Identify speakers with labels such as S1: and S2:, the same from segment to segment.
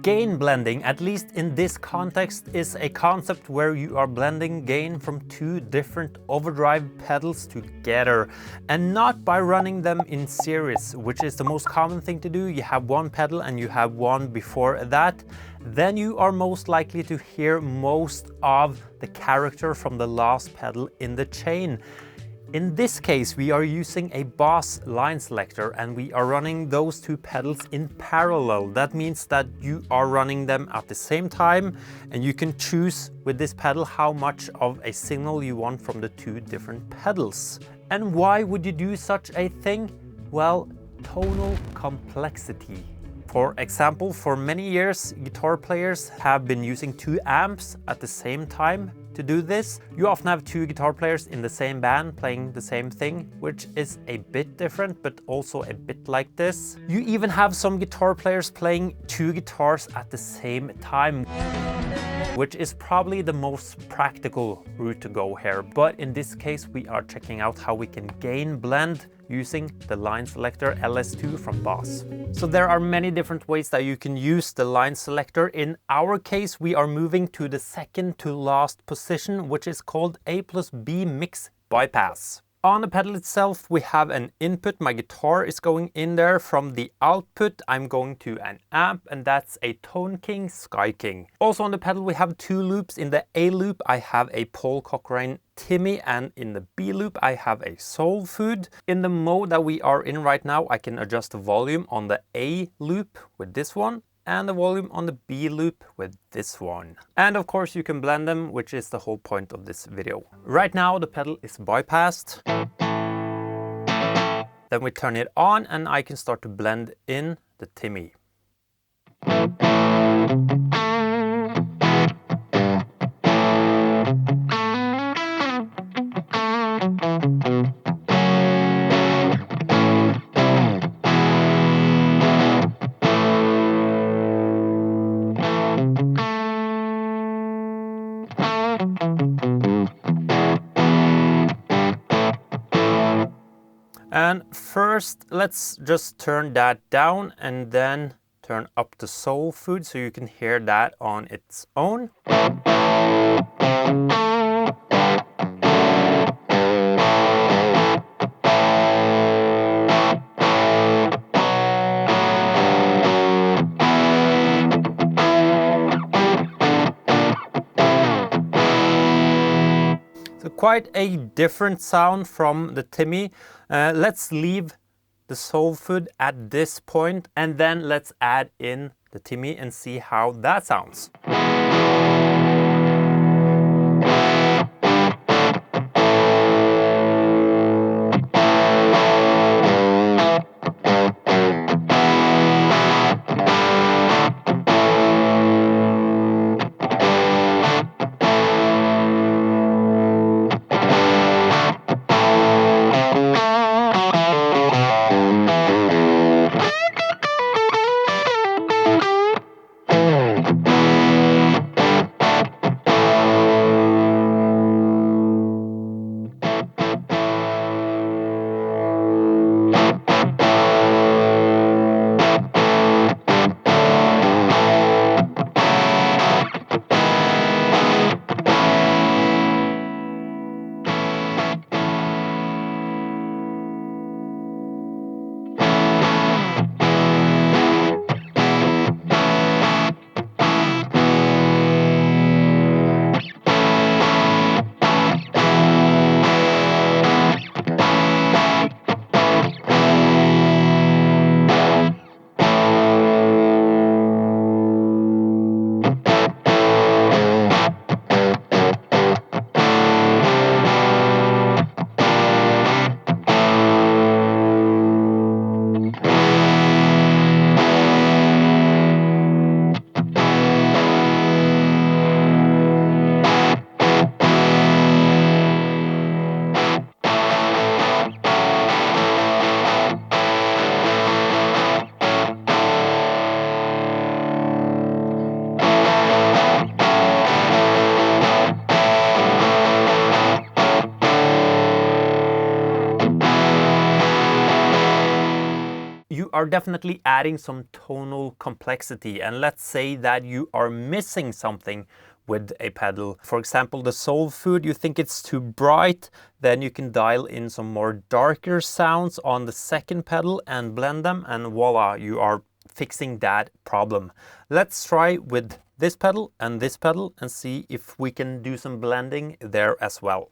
S1: Gain blending, at least in this context, is a concept where you are blending gain from two different overdrive pedals together, and not by running them in series, which is the most common thing to do. You have one pedal and you have one before that. Then you are most likely to hear most of the character from the last pedal in the chain. In this case, we are using a Boss Line Selector and we are running those two pedals in parallel. That means that you are running them at the same time, and you can choose with this pedal how much of a signal you want from the two different pedals. And why would you do such a thing? Well, tonal complexity. For example, for many years, guitar players have been using two amps at the same time to do this. You often have two guitar players in the same band playing the same thing, which is a bit different, but also a bit like this. You even have some guitar players playing two guitars at the same time, which is probably the most practical route to go here. But in this case, we are checking out how we can gain blend using the Line Selector LS2 from Boss. So there are many different ways that you can use the Line Selector. In our case, we are moving to the second to last position, which is called A+B mix bypass. On the pedal itself, we have an input. My guitar is going in there. From the output, I'm going to an amp, and that's a Tone King Sky King. Also on the pedal, we have two loops. In the A loop, I have a Paul Cochrane Timmy, and in the B loop, I have a Soul Food. In the mode that we are in right now, I can adjust the volume on the A loop with this one, and the volume on the B loop with this one. And of course you can blend them, which is the whole point of this video. Right now the pedal is bypassed. Then we turn it on and I can start to blend in the Timmy. And first, let's just turn that down and then turn up the Soul Food so you can hear that on its own. So quite a different sound from the Timmy. Let's leave the Soul Food at this point and then let's add in the Timmy and see how that sounds. are definitely adding some tonal complexity. And let's say that you are missing something with a pedal. For example, the soul food, you think it's too bright, then you can dial in some more darker sounds on the second pedal and blend them, and voila, you are fixing that problem. Let's try with this pedal and see if we can do some blending there as well.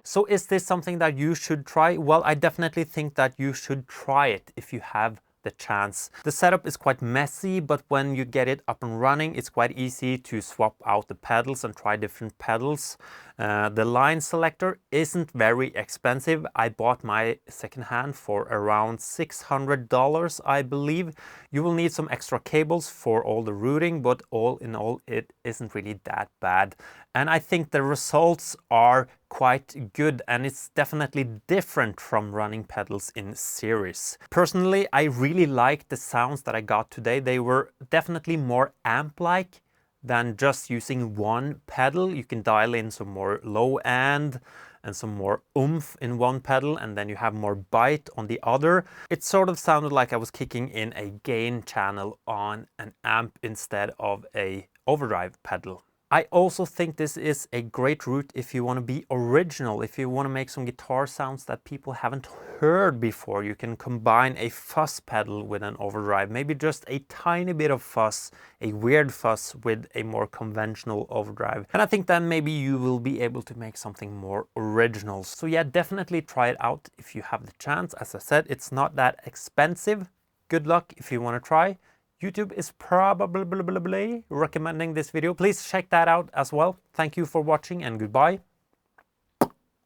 S1: So is this something that you should try? Well, I definitely think that you should try it if you have the chance. The setup is quite messy, but when you get it up and running, it's quite easy to swap out the pedals and try different pedals. The line selector isn't very expensive. I bought my secondhand for around $600, I believe. You will need some extra cables for all the routing, but all in all, it isn't really that bad. And I think the results are quite good, and it's definitely different from running pedals in series. Personally, I really liked the sounds that I got today. They were definitely more amp-like than just using one pedal. You can dial in some more low end and some more oomph in one pedal, and then you have more bite on the other. It sort of sounded like I was kicking in a gain channel on an amp instead of a overdrive pedal. I also think this is a great route if you want to be original, if you want to make some guitar sounds that people haven't heard before. You can combine a fuzz pedal with an overdrive, maybe just a tiny bit of fuzz, a weird fuzz with a more conventional overdrive. And I think then maybe you will be able to make something more original. So yeah, definitely try it out if you have the chance. As I said, it's not that expensive. Good luck if you want to try. YouTube is probably recommending this video. Please check that out as well. Thank you for watching and goodbye.